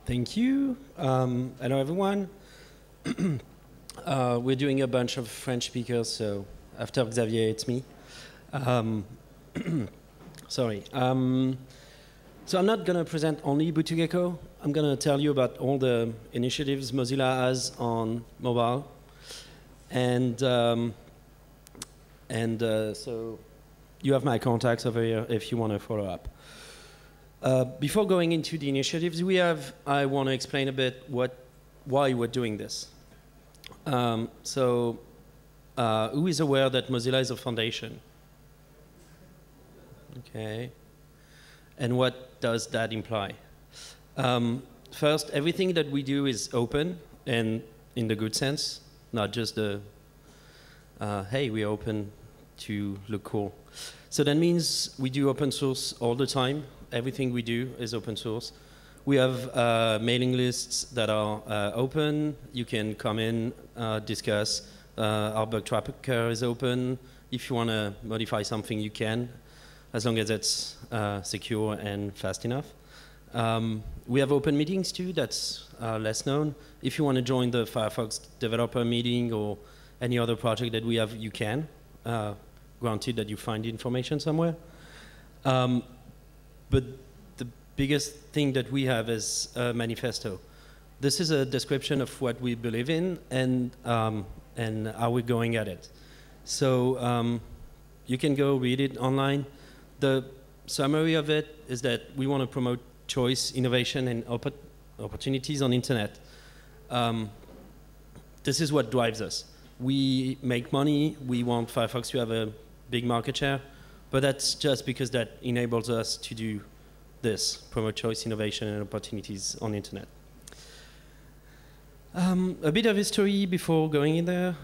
Thank you. Hello, everyone. We're doing a bunch of French speakers, so after Xavier, it's me. Sorry. So I'm not going to present only Ubuntu. I'm going to tell you about all the initiatives Mozilla has on mobile. And so you have my contacts over here if you want to follow up. Before going into the initiatives we have, I want to explain a bit why we're doing this. Who is aware that Mozilla is a foundation? Okay. And what does that imply? First, everything that we do is open, and in the good sense, not just the, hey, we're open to look cool. So that means we do open source all the time. Everything we do is open source. We have mailing lists that are open. You can come in, discuss. Our bug tracker is open. If you want to modify something, you can, as long as it's secure and fast enough. We have open meetings too, that's less known. If you want to join the Firefox developer meeting or any other project that we have, you can, granted that you find the information somewhere. But the biggest thing that we have is a manifesto. This is a description of what we believe in and how we're going at it. So you can go read it online. The summary of it is that we want to promote choice, innovation, and opportunities on internet. This is what drives us. We make money. We want Firefox to have a big market share. But that's just because that enables us to do this, promote choice, innovation, and opportunities on the internet. A bit of history before going in there.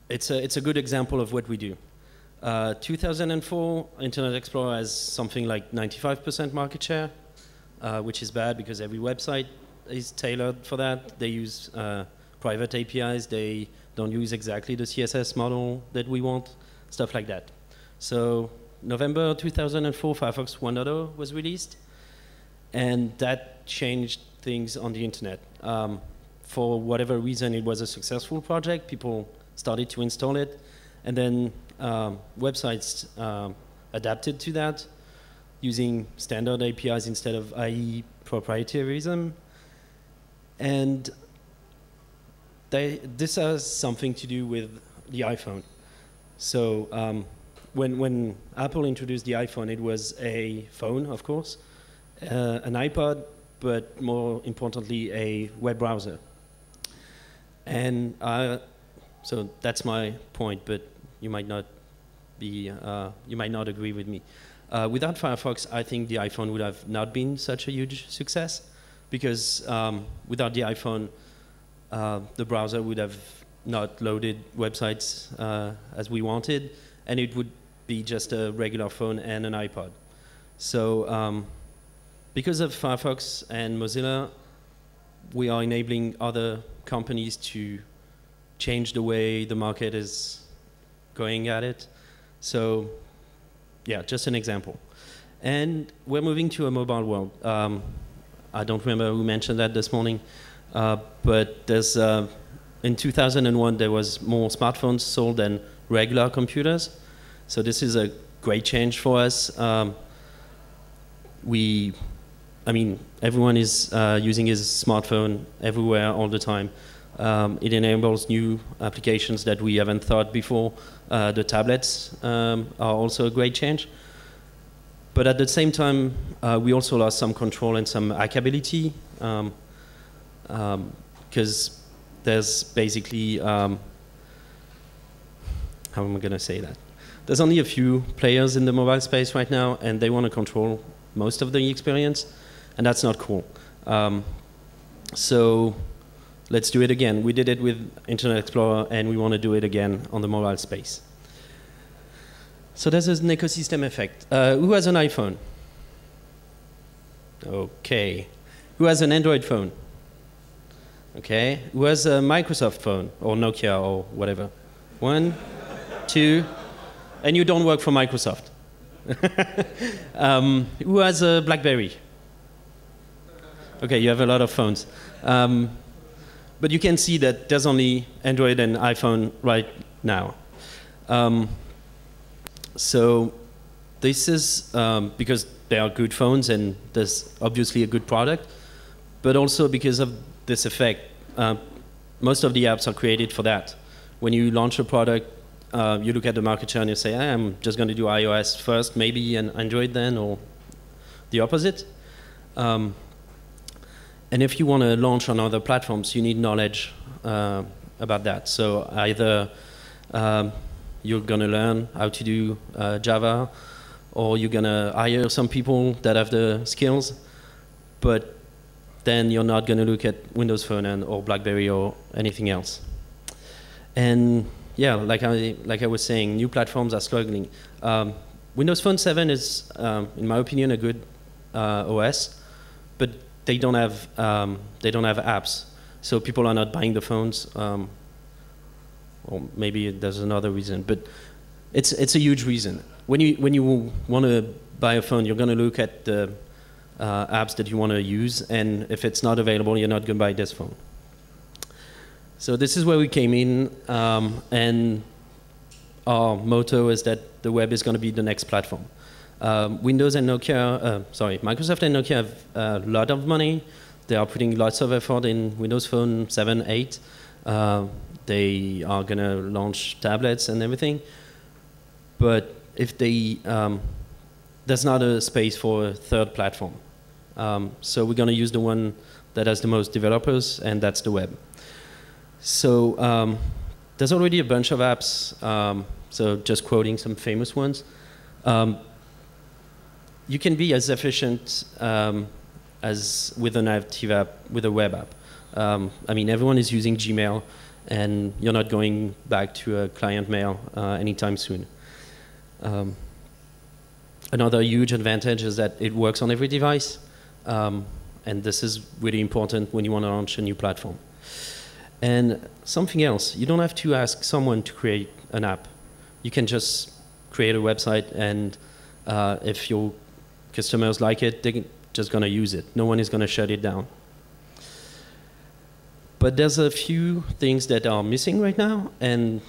It's a good example of what we do. 2004, Internet Explorer has something like 95% market share, which is bad because every website is tailored for that. They use private APIs. They don't use exactly the CSS model that we want. Stuff like that. So November 2004, Firefox 1.0 was released, and that changed things on the internet. For whatever reason, it was a successful project. People started to install it, and then websites adapted to that, using standard APIs instead of IE proprietarism. And this has something to do with the iPhone. So when Apple introduced the iPhone, it was a phone, of course, an iPod, but more importantly, a web browser. And so that's my point, but you might not agree with me. Without Firefox, I think the iPhone would have not been such a huge success, because without the iPhone, the browser would have not loaded websites as we wanted, and it would be just a regular phone and an iPod. So because of Firefox and Mozilla, we are enabling other companies to change the way the market is going at it. So yeah, just an example. And we're moving to a mobile world. I don't remember who mentioned that this morning, but there's in 2001, there was more smartphones sold than regular computers. So this is a great change for us. Everyone is using his smartphone everywhere all the time. It enables new applications that we haven't thought before. The tablets are also a great change. But at the same time, we also lost some control and some hackability, because there's basically, how am I going to say that? There's only a few players in the mobile space right now, and they want to control most of the experience, and that's not cool. So let's do it again. We did it with Internet Explorer, and we want to do it again on the mobile space. So there's an ecosystem effect. Who has an iPhone? Okay. Who has an Android phone? Okay. Who has a Microsoft phone, or Nokia, or whatever? 1, 2, and you don't work for Microsoft. Who has a BlackBerry? Okay, you have a lot of phones. But you can see that there's only Android and iPhone right now. So this is because they are good phones and there's obviously a good product, but also because of this effect. Most of the apps are created for that. When you launch a product, you look at the market share and you say, I'm just going to do iOS first, maybe an Android then, or the opposite. And if you want to launch on other platforms, you need knowledge about that. So either you're going to learn how to do Java, or you're going to hire some people that have the skills, but then you're not going to look at Windows Phone or BlackBerry or anything else. And yeah, like I was saying, new platforms are struggling. Windows Phone 7 is, in my opinion, a good OS, but they don't have apps, so people are not buying the phones. Or maybe there's another reason, but it's a huge reason. When you want to buy a phone, you're going to look at the apps that you want to use, and if it's not available, you're not going to buy this phone. So this is where we came in, and our motto is that the web is going to be the next platform. Windows and Microsoft and Nokia have a lot of money. They are putting lots of effort in Windows Phone 7, 8. They are going to launch tablets and everything. But if they, there's not a space for a third platform. So we're going to use the one that has the most developers, and that's the web. So there's already a bunch of apps. So just quoting some famous ones. You can be as efficient as with a native app, with a web app. I mean, everyone is using Gmail, and you're not going back to a client mail anytime soon. Another huge advantage is that it works on every device, and this is really important when you want to launch a new platform. And something else, you don't have to ask someone to create an app. You can just create a website, and if your customers like it, they're just going to use it. No one is going to shut it down. But there's a few things that are missing right now, and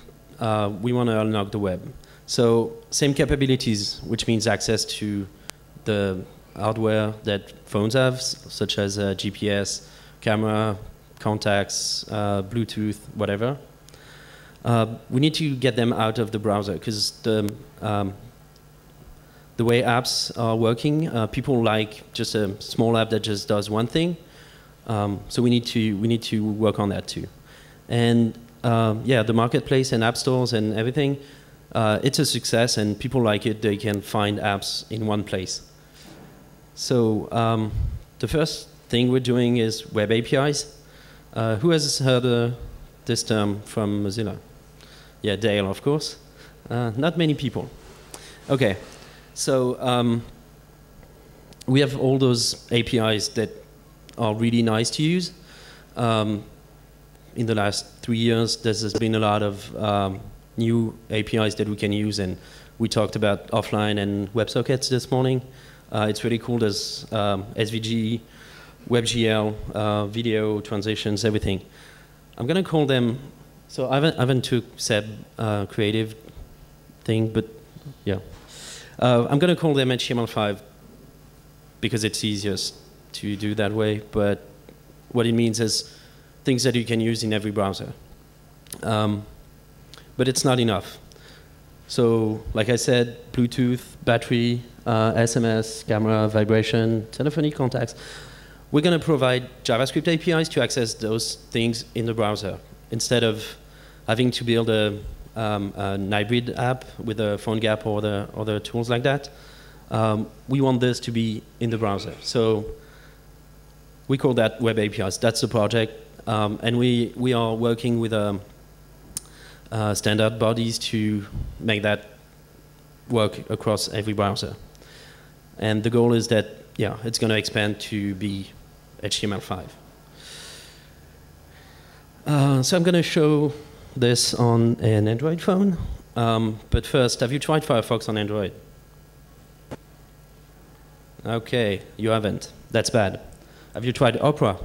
we want to unlock the web. So same capabilities, which means access to the hardware that phones have, such as GPS, camera, contacts, Bluetooth, whatever. We need to get them out of the browser, because the way apps are working, people like just a small app that just does one thing. So we need to work on that too. And yeah, the marketplace and app stores and everything, it's a success, and people like it. They can find apps in one place. So the first thing we're doing is web APIs. Who has heard this term from Mozilla? Yeah, Dale, of course. Not many people. Okay. So we have all those APIs that are really nice to use. In the last 3 years, there's been a lot of new APIs that we can use, and we talked about offline and WebSockets this morning. It's really cool. There's SVG, WebGL, video, transitions, everything. I'm going to call them, so I haven't took Seb creative thing, but yeah. I'm going to call them HTML5 because it's easiest to do that way, but what it means is things that you can use in every browser. But it's not enough. So, like I said, Bluetooth, battery, SMS, camera, vibration, telephony contacts. We're going to provide JavaScript APIs to access those things in the browser, instead of having to build an hybrid app with a phone gap or other tools like that. We want this to be in the browser. So we call that web APIs. That's the project. And we are working with standard bodies to make that work across every browser. And the goal is that, yeah, it's going to expand to be HTML5. So I'm going to show this on an Android phone. But first, have you tried Firefox on Android? Okay, you haven't. That's bad. Have you tried Opera?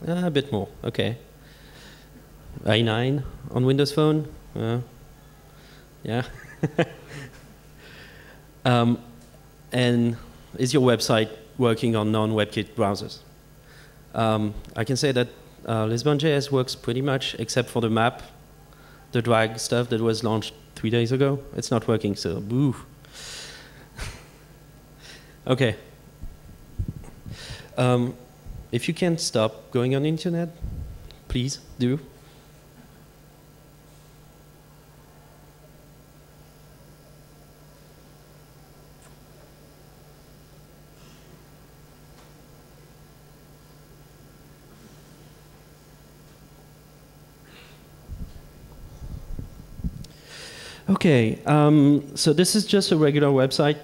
A bit more, okay. i9 on Windows Phone? Yeah. And is your website working on non-WebKit browsers? I can say that Lisbon.js works pretty much, except for the map, the drag stuff that was launched 3 days ago. It's not working, so boo. Okay. If you can't stop going on the internet, please do. Okay, so this is just a regular website,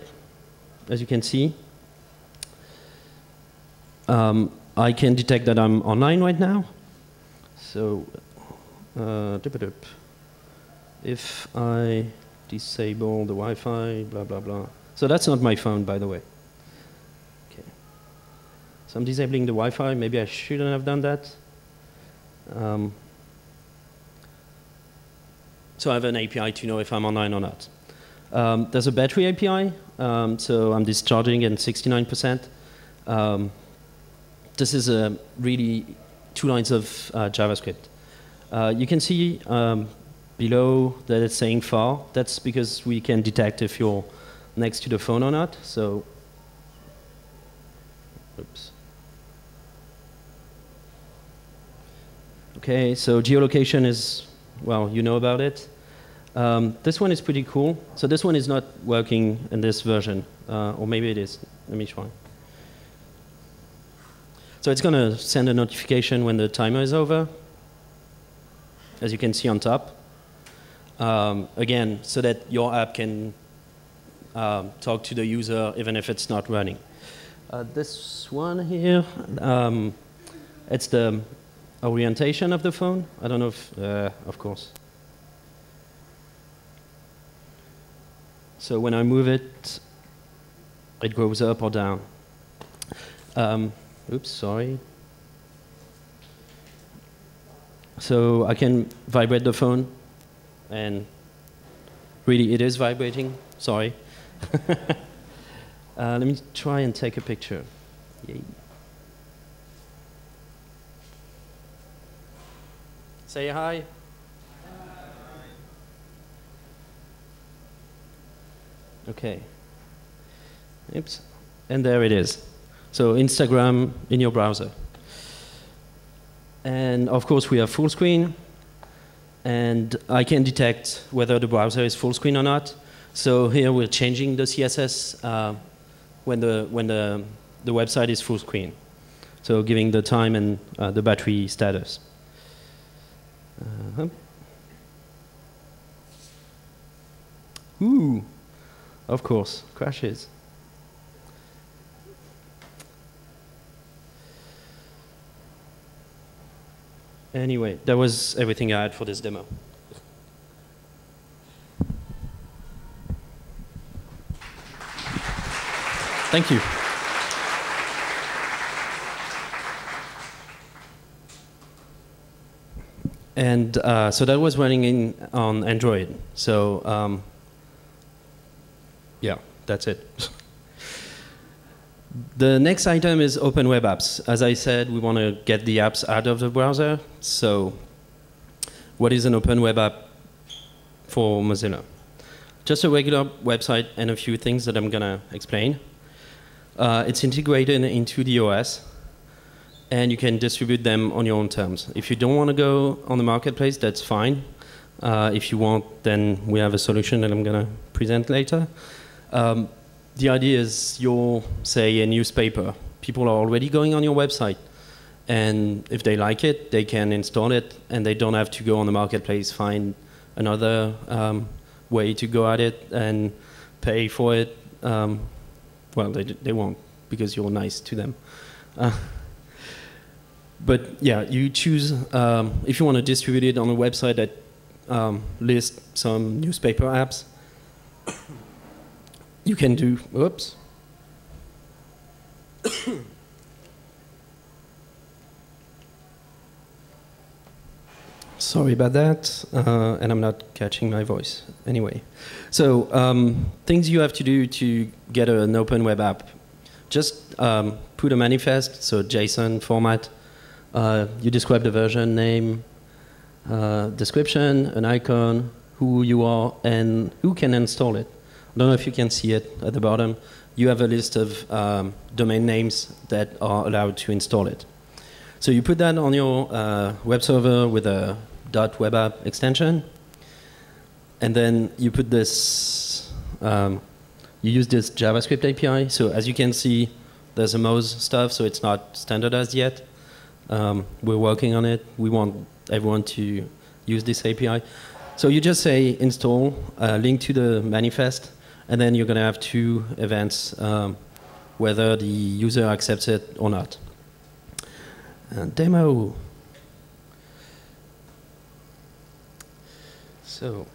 as you can see. I can detect that I'm online right now. So, if I disable the Wi-Fi, blah, blah, blah. So that's not my phone, by the way. Okay. So I'm disabling the Wi-Fi. Maybe I shouldn't have done that. So I have an API to know if I'm online or not. There's a battery API, so I'm discharging at 69%. This is really 2 lines of JavaScript. You can see below that it's saying far. That's because we can detect if you're next to the phone or not. So, oops. Okay, so geolocation is, well, you know about it. This one is pretty cool. So this one is not working in this version, or maybe it is. Let me try. So it's going to send a notification when the timer is over, as you can see on top. Again, so that your app can talk to the user even if it's not running. This one here, it's the orientation of the phone. I don't know if, of course. So when I move it, it goes up or down. Oops, sorry. So I can vibrate the phone, and really it is vibrating. Sorry. Let me try and take a picture. Yay. Say hi. Okay. Oops. And there it is. So Instagram in your browser. And of course we have full screen. And I can detect whether the browser is full screen or not. So here we're changing the CSS when the website is full screen. So giving the time and the battery status. Ooh, of course, crashes. Anyway, that was everything I had for this demo. Thank you. And so that was running on Android. So yeah, that's it. The next item is open web apps. As I said, we want to get the apps out of the browser. So what is an open web app for Mozilla? Just a regular website and a few things that I'm going to explain. It's integrated into the OS, and you can distribute them on your own terms. If you don't want to go on the marketplace, that's fine. If you want, then we have a solution that I'm going to present later. The idea is you're, say, a newspaper. People are already going on your website. And if they like it, they can install it, and they don't have to go on the marketplace, find another way to go at it and pay for it. Well, they won't, because you're nice to them. But yeah, you choose, if you want to distribute it on a website that lists some newspaper apps, you can do, oops. Sorry about that, and I'm not catching my voice. Anyway, so things you have to do to get an open web app. Just put a manifest, so JSON format. You describe the version name, description, an icon, who you are, and who can install it. I don't know if you can see it at the bottom. You have a list of domain names that are allowed to install it. So you put that on your web server with a .web app extension, and then you put this, you use this JavaScript API. So as you can see, there's a Moz stuff, so it's not standardized yet. We're working on it. We want everyone to use this API. So you just say install, link to the manifest, and then you're going to have two events, whether the user accepts it or not. Demo. So.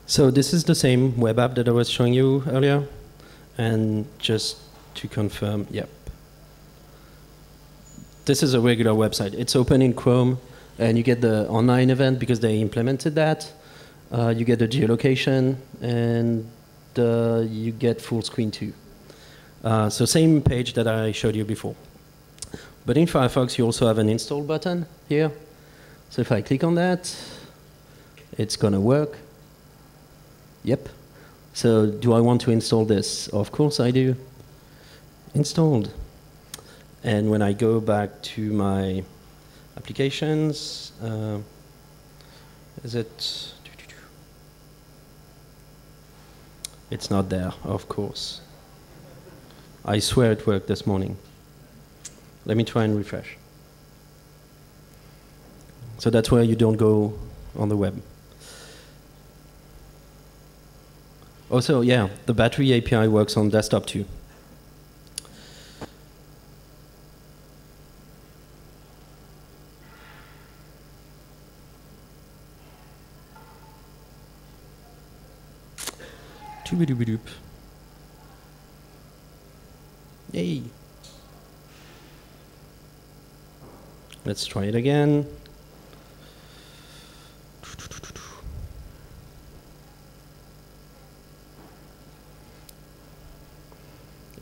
So this is the same web app that I was showing you earlier. And just to confirm, yep. This is a regular website. It's open in Chrome, and you get the online event because they implemented that. You get the geolocation, and you get full screen too. So same page that I showed you before. But in Firefox, you also have an install button here. So if I click on that, it's going to work. Yep. So do I want to install this? Of course I do. Installed. And when I go back to my applications, is it? It's not there, of course. I swear it worked this morning. Let me try and refresh. So that's where you don't go on the web. Also, yeah, the battery API works on desktop too. Doop. Yay. Let's try it again.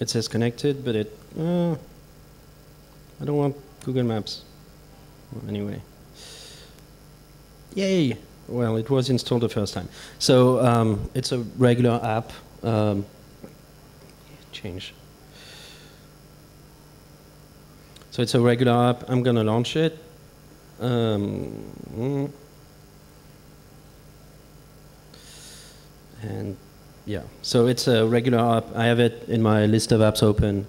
It says connected, but it, I don't want Google Maps. Well, anyway. Yay! Well, it was installed the first time. So it's a regular app. Change. So it's a regular app. I'm going to launch it. And yeah, so it's a regular app. I have it in my list of apps open.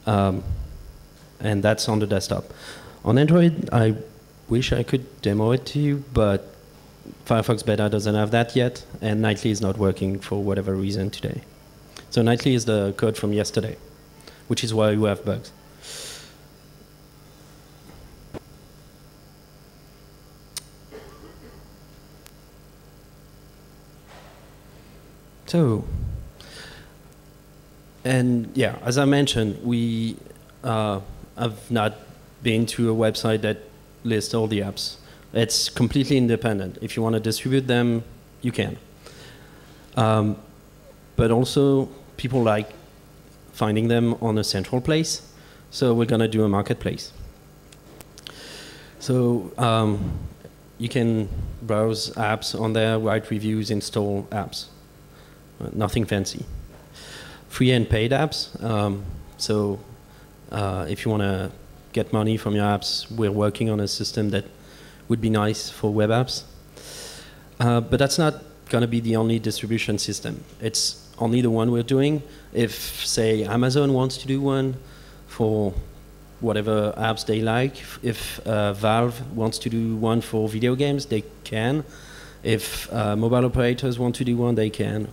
And that's on the desktop. On Android, I wish I could demo it to you, but Firefox Beta doesn't have that yet, and Nightly is not working for whatever reason today. So Nightly is the code from yesterday, which is why we have bugs. So, and yeah, as I mentioned, we have not been to a website that lists all the apps. It's completely independent. If you want to distribute them, you can. But also, people like finding them on a central place, so we're going to do a marketplace. So you can browse apps on there, write reviews, install apps. Nothing fancy. Free and paid apps. So if you want to get money from your apps, we're working on a system that would be nice for web apps. But that's not going to be the only distribution system. It's only the one we're doing. If, say, Amazon wants to do one for whatever apps they like, if Valve wants to do one for video games, they can. If mobile operators want to do one, they can.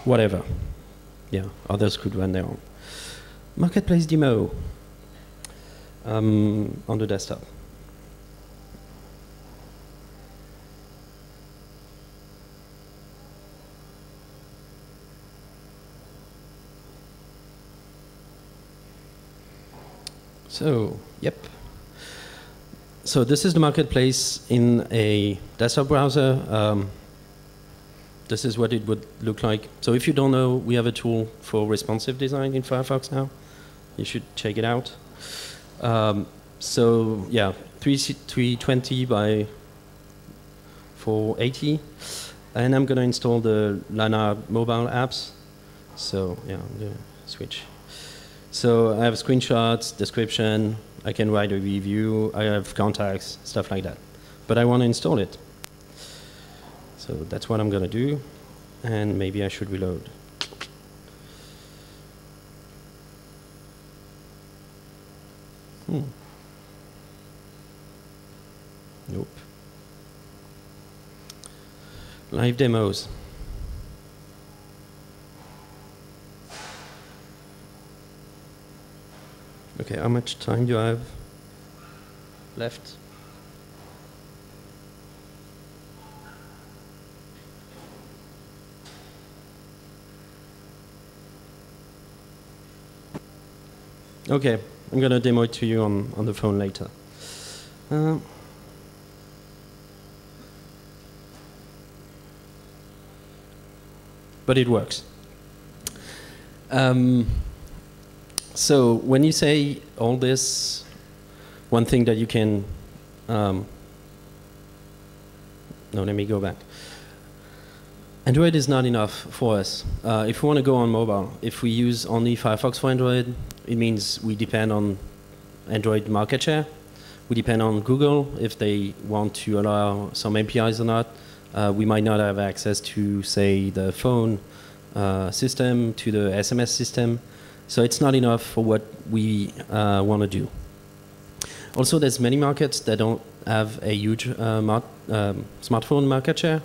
Whatever. Yeah, others could run their own. Marketplace demo on the desktop. So, yep. So this is the marketplace in a desktop browser. This is what it would look like. So if you don't know, we have a tool for responsive design in Firefox now. You should check it out. So yeah, 320 by 480. And I'm going to install the Lana mobile apps. So yeah, I'm going to switch. So I have screenshots, description, I can write a review, I have contacts, stuff like that. But I want to install it. So that's what I'm going to do. And maybe I should reload. Nope. Live demos. Okay, how much time do I have left? Okay, I'm going to demo it to you on the phone later. But it works. So when you say all this, one thing that you can, no, let me go back. Android is not enough for us. If we want to go on mobile, if we use only Firefox for Android, it means we depend on Android market share. We depend on Google if they want to allow some APIs or not. We might not have access to, say, the phone system, to the SMS system. So it's not enough for what we want to do. Also, there's many markets that don't have a huge smartphone market share.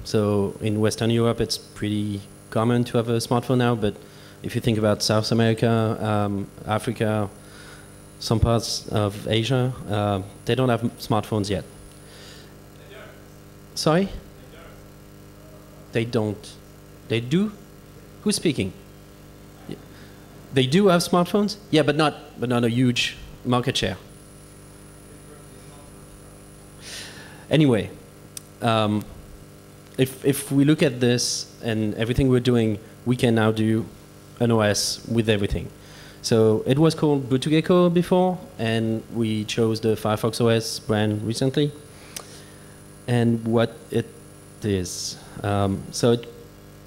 So in Western Europe, it's pretty common to have a smartphone now, but if you think about South America, Africa, some parts of Asia, they don't have smartphones yet. Sorry? They don't. They do? Who's speaking? They do have smartphones? Yeah, but not a huge market share. Anyway, if we look at this and everything we're doing, we can now do an OS with everything. So it was called BlueToGecko before, and we chose the Firefox OS brand recently. And what it is,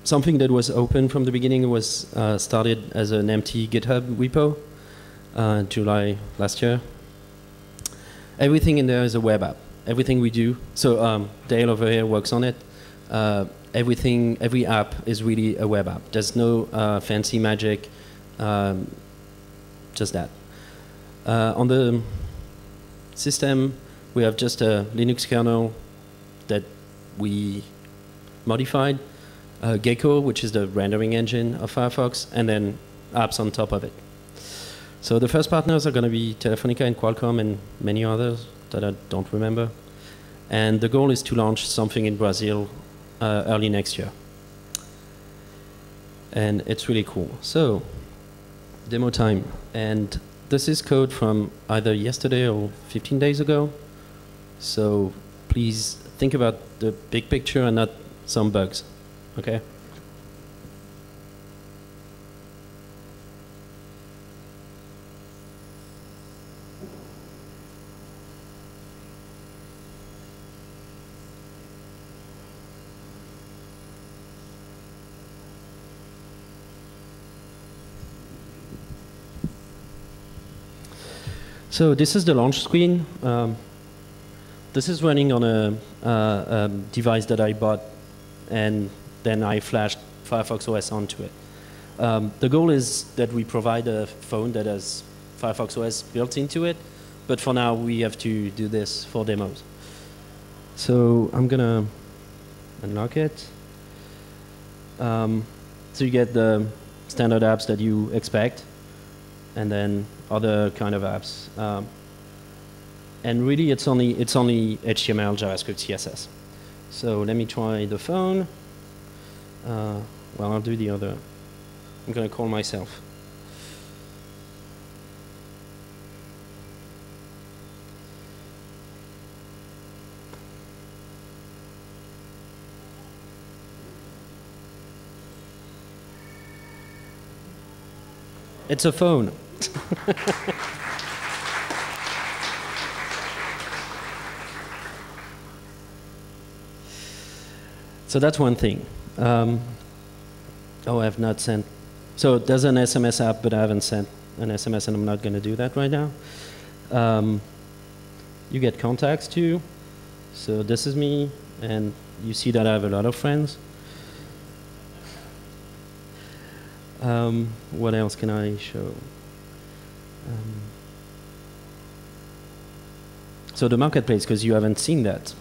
something that was open from the beginning was started as an empty GitHub repo, July last year. Everything in there is a web app. Everything we do. So Dale over here works on it. Every app is really a web app. There's no fancy magic, just that. On the system, we have just a Linux kernel that we modified, Gecko, which is the rendering engine of Firefox, and then apps on top of it. So the first partners are going to be Telefonica and Qualcomm and many others that I don't remember. And the goal is to launch something in Brazil early next year. And it's really cool. So, demo time. And this is code from either yesterday or 15 days ago. So please think about the big picture and not some bugs. Okay? So this is the launch screen. This is running on a device that I bought, and then I flashed Firefox OS onto it. The goal is that we provide a phone that has Firefox OS built into it, but for now we have to do this for demos. So I'm gonna unlock it. So you get the standard apps that you expect, and then other kind of apps. And really it's only HTML, JavaScript, CSS. So let me try the phone. Well, I'll do the other. I'm going to call myself. It's a phone. So that's one thing. Oh, I have not sent. So there's an SMS app, but I haven't sent an SMS, and I'm not going to do that right now. You get contacts too. So this is me, and you see that I have a lot of friends. What else can I show? So the marketplace, because you haven't seen that.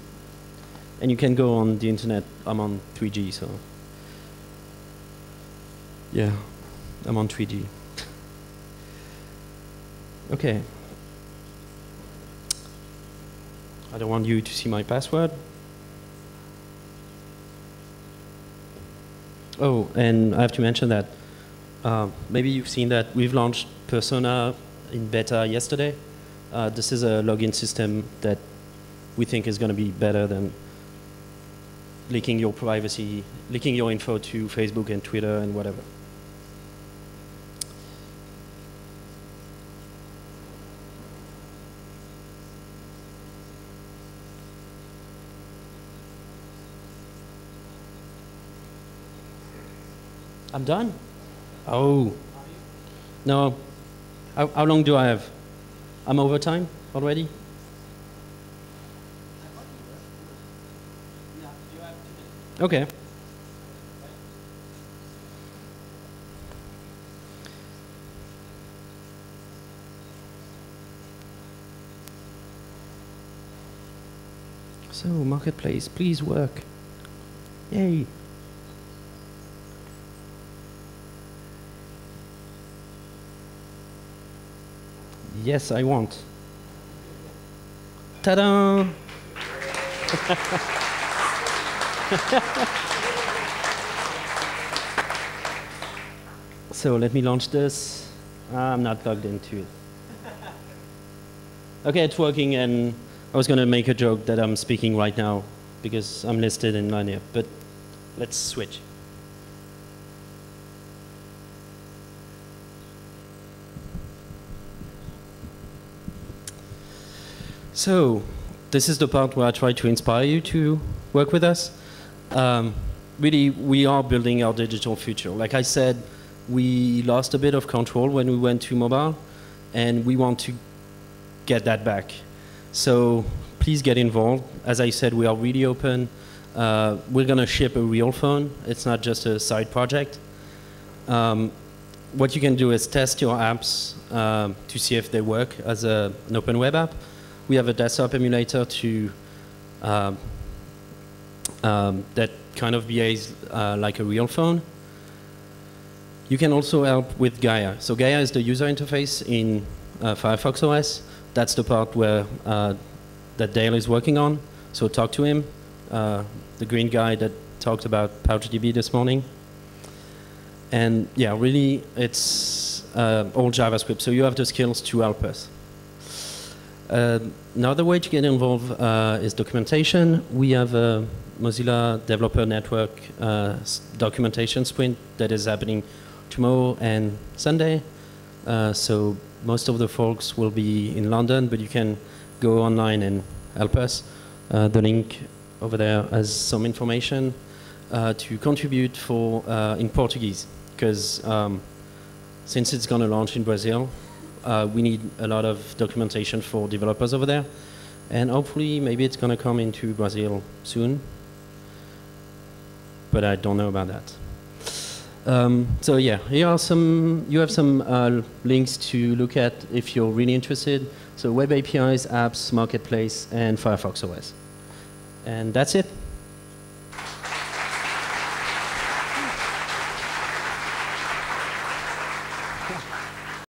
And you can go on the internet. I'm on 3G, so yeah, I'm on 3G. Okay. I don't want you to see my password. Oh, and I have to mention that maybe you've seen that we've launched Persona in beta yesterday. This is a login system that we think is going to be better than leaking your privacy, leaking your info to Facebook and Twitter and whatever. I'm done? Oh. No. How long do I have? I'm over time already? Okay. So, marketplace, please work. Yay. Yes, I want. Ta-da! So let me launch this. I'm not logged into it. Okay, it's working, and I was going to make a joke that I'm speaking right now because I'm listed in line here, but let's switch. So this is the part where I try to inspire you to work with us. Really, we are building our digital future. Like I said, we lost a bit of control when we went to mobile, and we want to get that back. So please get involved. As I said, we are really open. We're going to ship a real phone. It's not just a side project. What you can do is test your apps to see if they work as an open web app. We have a desktop emulator to that kind of behaves like a real phone. You can also help with Gaia. So Gaia is the user interface in FireFox OS. That's the part where that Dale is working on. So talk to him, the green guy that talked about PouchDB this morning. And yeah, really, it's all JavaScript. So you have the skills to help us. Another way to get involved is documentation. We have a Mozilla Developer Network documentation sprint that is happening tomorrow and Sunday. So most of the folks will be in London, but you can go online and help us. The link over there has some information to contribute for in Portuguese, because since it's going to launch in Brazil, we need a lot of documentation for developers over there. And hopefully, maybe it's going to come into Brazil soon. But I don't know about that. So yeah, here are some, you have some links to look at if you're really interested. So web APIs, apps, marketplace, and FireFox OS. And that's it.